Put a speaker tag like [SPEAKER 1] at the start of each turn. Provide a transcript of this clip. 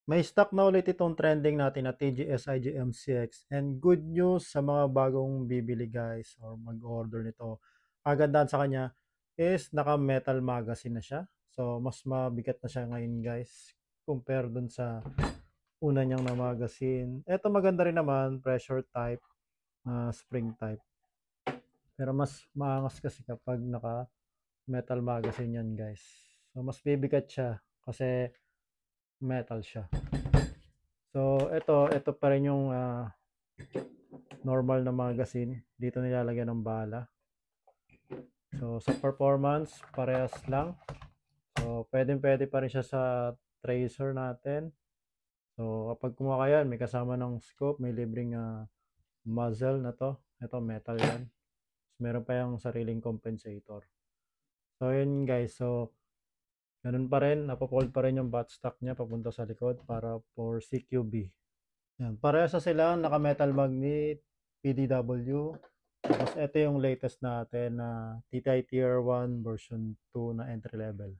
[SPEAKER 1] May stock na ulit itong trending natin na TGS IGM-CX and good news sa mga bagong bibili guys or mag-order nito. Kagandahan sa kanya is naka-metal magazine na siya. So mas mabigat na siya ngayon guys compare dun sa una niyang na magazine. Ito maganda rin naman, pressure type, spring type. Pero mas maangas kasi kapag naka-metal magazine yan guys. So mas bibigat siya kasi metal siya. So, ito pa rin yung normal na magazine. Dito nilalagyan ng bala. So, sa performance, parehas lang. So, pwede pa rin siya sa tracer natin. So, kapag kumuha ka yan, may kasama ng scope, may libreng muzzle na to. Ito, metal yan. So, meron pa yung sariling compensator. So, yun guys. So, ganun pa rin. Napofold pa rin yung buttstock niya papunta sa likod para for CQB. Yan, parehas na sila, naka-metal magnet, PDW. Tapos ito yung latest natin na TTI Tier 1 version 2 na entry level.